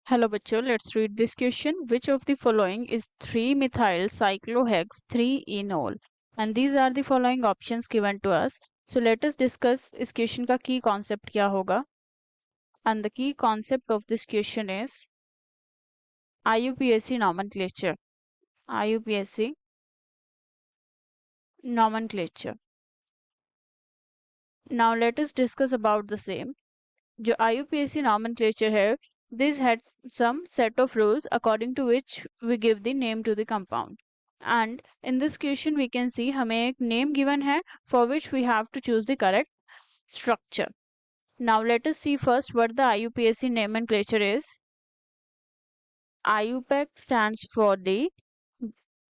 Hello बच्चों, let's read this question. Which of the following is 3-methyl cyclohex 3-enol? And these are the following options given to us. So let us discuss इस question का key concept क्या होगा. And the key concept of this question is IUPAC nomenclature. IUPAC nomenclature. Now let us discuss about the same. जो IUPAC nomenclature है, this has some set of rules according to which we give the name to the compound. And in this question we can see हमें एक name given है for which we have to choose the correct structure. Now let us see first what the IUPAC nomenclature is. IUPAC stands for the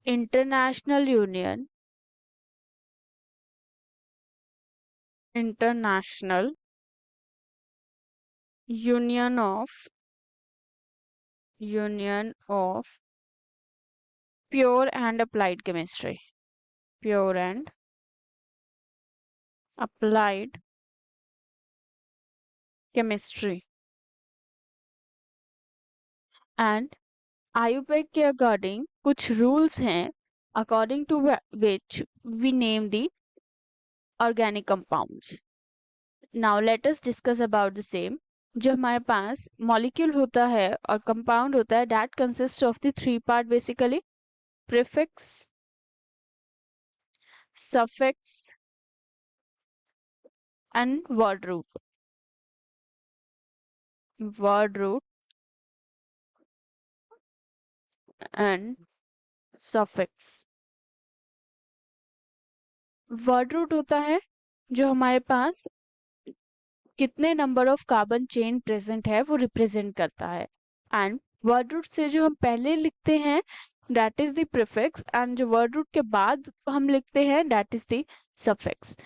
International Union of Pure and Applied Chemistry. Pure and Applied Chemistry. And IUPAC के according कुछ rules हैं according to which we name the organic compounds. Now let us discuss about the same. जो हमारे पास molecule होता है और compound होता है, that consists of the three part basically: prefix, suffix and word root. Word root and suffix. Word root होता है जो हमारे पास कितने number of carbon chain present है वो रिप्रेजेंट करता है. एंड वर्ड रूट से जो हम पहले लिखते हैं that is the prefix, and जो वर्ड रूट के बाद हम लिखते हैं that is the suffix.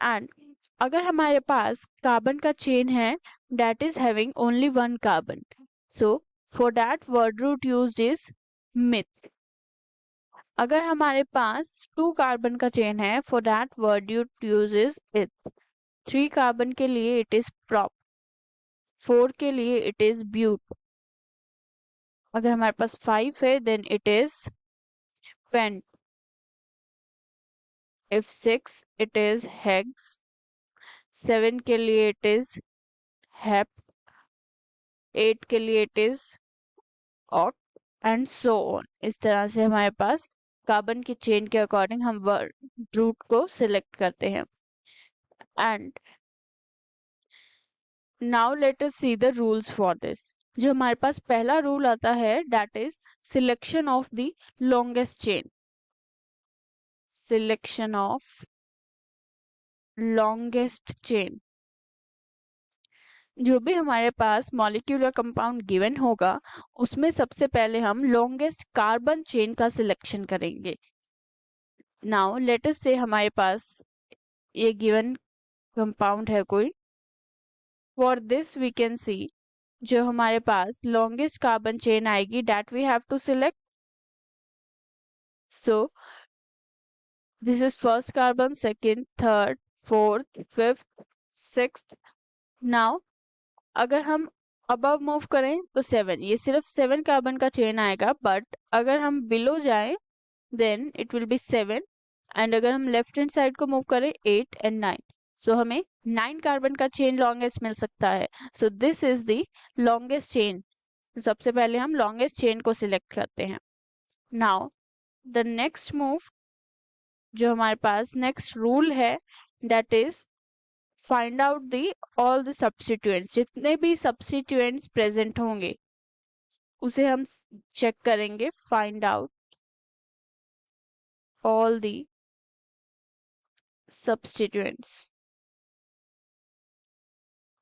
And अगर हमारे पास कार्बन का चेन है that is having only one carbon, so for that word root used is meth. अगर हमारे पास 2 कार्बन का चेन है for that word root uses eth. 3 carbon के लिए इट इज प्रॉप, 4 के लिए इट इज ब्यूट. अगर हमारे पास 5 है then it is pent. If 6 it is hex, 7 के लिए इट इज हेप, 8 के लिए it is oct and so on. इस तरह से हमारे पास कार्बन की चेन के अकॉर्डिंग हम वर्ड रूट को सिलेक्ट करते हैं. And now let us see the rules for this. जो हमारे पास पहला रूल आता है that is selection of the longest chain. Selection of longest chain. जो भी हमारे पास मॉलिक्यूलर कंपाउंड गिवन होगा उसमें सबसे पहले हम लॉन्गेस्ट कार्बन चेन का सिलेक्शन करेंगे. नाउ लेट अस से हमारे पास ये गिवन कंपाउंड है कोई. For this we can see जो हमारे पास लॉन्गेस्ट कार्बन चेन आएगी that we have to select. So this is first carbon, second, third, fourth, fifth, sixth. Now अगर हम अबव मूव करें तो 7, ये सिर्फ 7 कार्बन का चेन आएगा. बट अगर हम बिलो जाएं then it will be 7. And अगर हम लेफ्ट हैंड साइड को मूव करें 8 एंड 9, सो हमें 9 कार्बन का चेन लॉन्गेस्ट मिल सकता है. सो this is the longest chain. सबसे पहले हम लॉन्गेस्ट चेन को सिलेक्ट करते हैं. नाउ द नेक्स्ट मूव जो हमारे पास नेक्स्ट रूल है that is find out the all the substituents. जितने भी सब्स्टिट्यूएंट्स प्रेजेंट होंगे उसे हम चेक करेंगे. Find out all the substituents.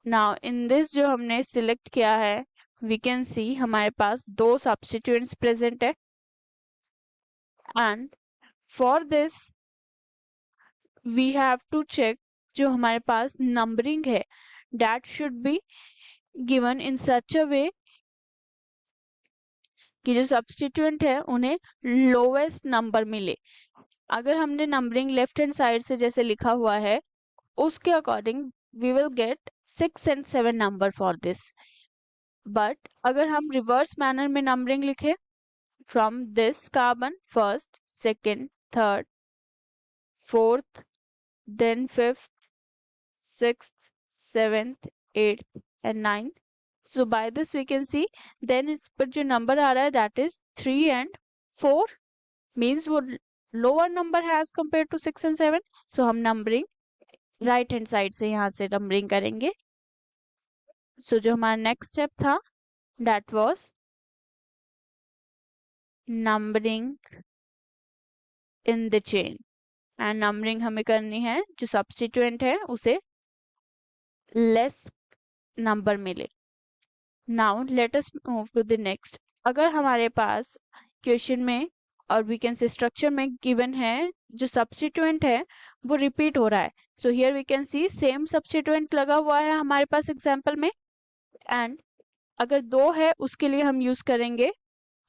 Now in this जो हमने सिलेक्ट किया है वी कैन सी हमारे पास 2 सब्स्टिट्यूएंट्स प्रेजेंट है. And for this we have to check जो हमारे पास नंबरिंग है that should be given in such a way कि जो सब्स्टिट्यूएंट है उन्हें लोवेस्ट नंबर मिले. अगर हमने नंबरिंग लेफ्ट हैंड साइड से जैसे लिखा हुआ है उसके according we will get 6 and 7 number for this. But अगर हम रिवर्स मैनर में नंबरिंग लिखे, from this carbon first, second, third, fourth, then fifth, sixth, seventh, eighth and ninth. So by this we can see then इस पर जो number आ रहा है that is 3 and 4 means वो lower number has compared to 6 and 7. So हम numbering right hand side से यहाँ से numbering करेंगे. So जो हमारा next step था that was numbering in the chain. And numbering हमें करनी है जो substituent है उसे less number मिले. Now let us move to the next. अगर हमारे पास क्वेश्चन में और वी कैन से स्ट्रक्चर में गिवन है जो सब्स्टिट्यूएंट है वो रिपीट हो रहा है. So here we can see same substituent लगा हुआ है हमारे पास एग्जांपल में. एंड अगर दो है उसके लिए हम यूज करेंगे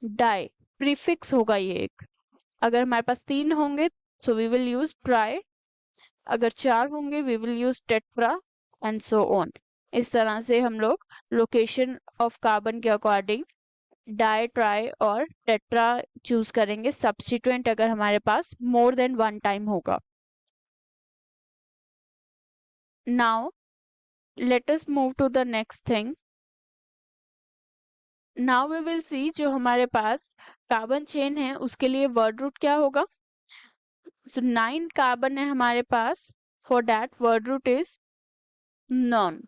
डाई. प्रीफिक्स होगा ये एक. अगर हमारे पास 3 होंगे so we will use tri. अगर 4 होंगे we will use tetra and so on. इस तरह से हम लोग लोकेशन ऑफ कार्बन के अकॉर्डिंग डाई, ट्राई और टेट्रा चूज करेंगे सब्स्टिट्यूएंट अगर हमारे पास मोर देन 1 टाइम होगा. Now let us move to the next thing. Now we will see जो हमारे पास कार्बन चेन है उसके लिए वर्ड रूट क्या होगा. सो 9 कार्बन है हमारे पास. For that word root is non.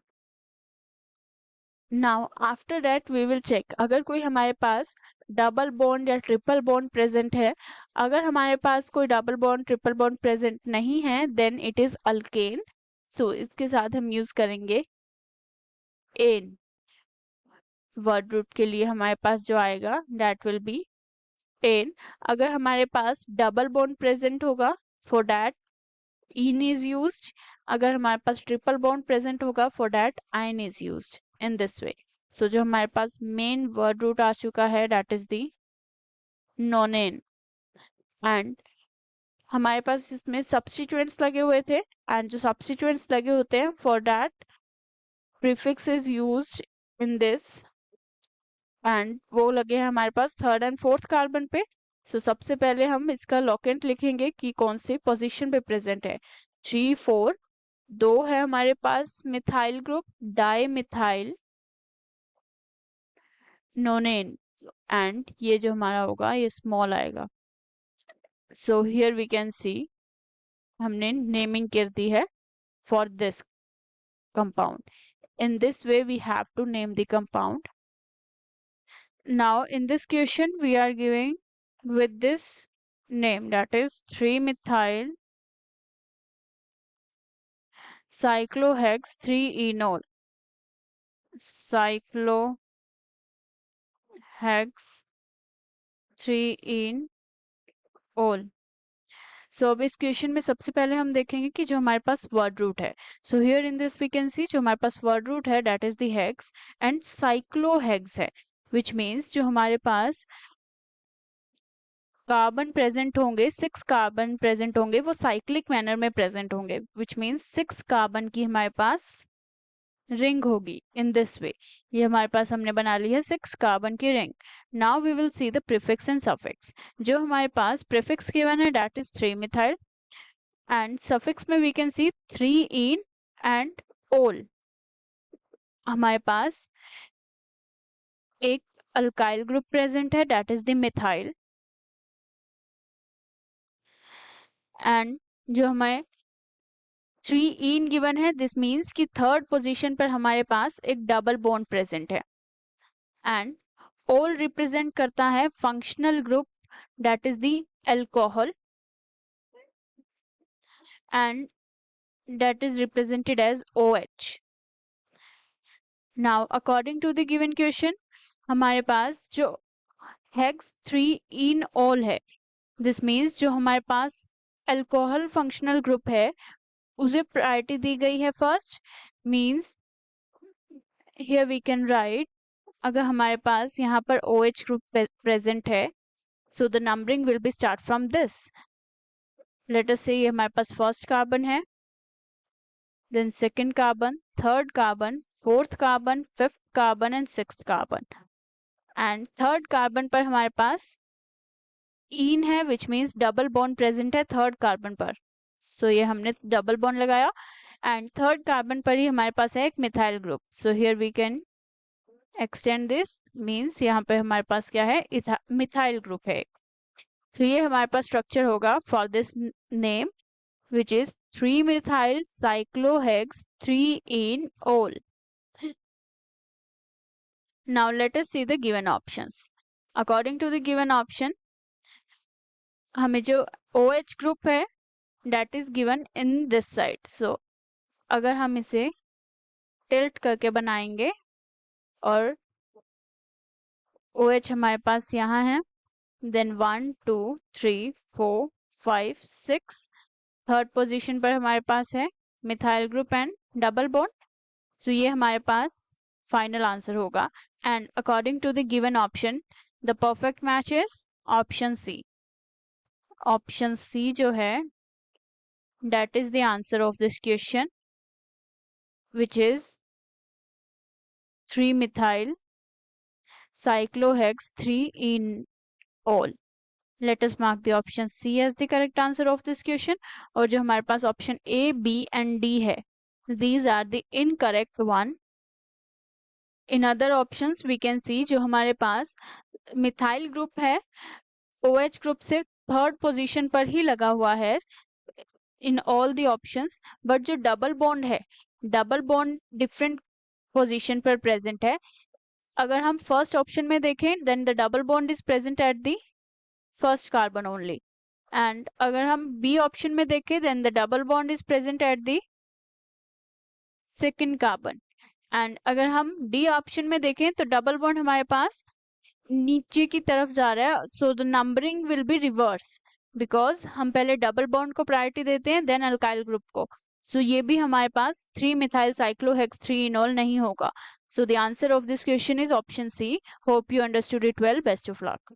Now after that we will check अगर कोई हमारे पास डबल बॉन्ड या ट्रिपल बॉन्ड प्रेजेंट है. अगर हमारे पास कोई double bond triple bond present नहीं है then it is alkane. So इसके साथ हम यूज करेंगे एन. वर्ड रूट के लिए हमारे पास जो आएगा दैट विल बी एन. अगर हमारे पास डबल बॉन्ड प्रेजेंट होगा for that ene is used. अगर हमारे पास ट्रिपल बॉन्ड प्रेजेंट होगा for that yne is used in this way. So जो हमारे पास मेन वर्ड रूट आ चुका है that is the nonene. And हमारे पास इसमें सब्स्टिट्यूएंट्स लगे हुए थे एंड जो सब्स्टिट्यूएंट्स लगे होते हैं for that prefix is used in this. And वो लगे हैं हमारे पास थर्ड एंड फोर्थ कार्बन पे. सो सबसे पहले हम इसका लोकेंट लिखेंगे कि कौन सी पोजीशन पे प्रेजेंट है. 3, 4. 2 है हमारे पास methyl group di methyl nonene. And ये जो हमारा होगा ये स्मॉल आएगा. So here we can see हमने नेमिंग कर दी है for this compound. In this way we have to name the compound. Now in this question we are giving with this name that is 3-methyl cyclohex 3-enol. Cyclohex 3-enol. सो अब इस question में सबसे पहले हम देखेंगे कि जो हमारे पास वर्ड रूट है. So here in this we can see जो हमारे पास वर्ड रूट है that is the hex and cyclohex है विच मीन्स जो हमारे पास कार्बन प्रेजेंट होंगे 6 कार्बन प्रेजेंट होंगे वो साइक्लिक मैनर में प्रेजेंट होंगे विच मीन्स 6 कार्बन की हमारे पास रिंग होगी इन दिस वे. ये हमारे पास हमने बना ली है 6 कार्बन की ring. Now we will see the prefix and suffix. जो हमारे पास प्रीफिक्स गिवन है that is 3-methyl and suffix में we can see 3-ene and ol. हमारे पास एक अल्काइल ग्रुप प्रेजेंट है that is the methyl. And जो हमें 3-ene गिवन है दिस मीन्स कि थर्ड पोजीशन पर हमारे पास एक डबल बॉन्ड प्रेजेंट है. एंड ol रिप्रेजेंट करता है functional group that is the alcohol and that is represented as OH. Now according to the given question हमारे पास जो hex 3-enol है this means जो हमारे पास अल्कोहल फंक्शनल ग्रुप है उसे प्रायोरिटी दी गई है first. Means here we can write अगर हमारे पास यहाँ पर OH ग्रुप प्रेजेंट है so the numbering will be start from this. Let us say ये हमारे पास फर्स्ट कार्बन है then second carbon, third carbon, fourth carbon, fifth carbon and sixth carbon. And third carbon पर हमारे पास ene है, which means double bond present है third carbon पर। सो ये हमने डबल बॉन्ड लगाया। एंड थर्ड कार्बन पर ही हमारे पास है एक methyl group. So here we can extend this, means यहाँ पे हमारे पास क्या है, मिथाइल ग्रुप है। तो ये हमारे पास स्ट्रक्चर होगा for this name, which is 3-methyl cyclohex 3-enol. Now let us see the given options. According to the given option, हमें जो OH group है that is given in this side. So अगर हम इसे tilt करके बनाएंगे और OH हमारे पास यहाँ है, then 1 2 3 4 5 6 थर्ड पोजीशन पर हमारे पास है methyl group and double bond. So ये हमारे पास फाइनल आंसर होगा। And according to the given option the perfect match is option C. Option C जो है that is the answer of this question, which is 3-methyl cyclohex 3-enol. Let us mark the option C as the correct answer of this question. और जो हमारे पास option A, B and D है, these are the incorrect one. In other options we can see जो हमारे पास methyl group है OH group से third position पर ही लगा हुआ है in all the options, but जो डबल बॉन्ड है, डबल बॉन्ड डिफरेंट पोजीशन पर प्रेजेंट है। अगर हम फर्स्ट ऑप्शन में देखें then the double bond is present at the first carbon only. And अगर हम बी ऑप्शन में देखें then the double bond is present at the second carbon. And अगर हम डी ऑप्शन में देखें तो डबल बॉन्ड हमारे पास नीचे की तरफ जा रहा है। So the numbering will be reverse, because हम पहले डबल बॉन्ड को प्रायोरिटी देते हैं देन अल्काइल ग्रुप को। सो ये भी हमारे पास 3-methyl cyclohexane 3-enol नहीं होगा। So the answer of this question is option C. Hope you understood it well. Best of luck.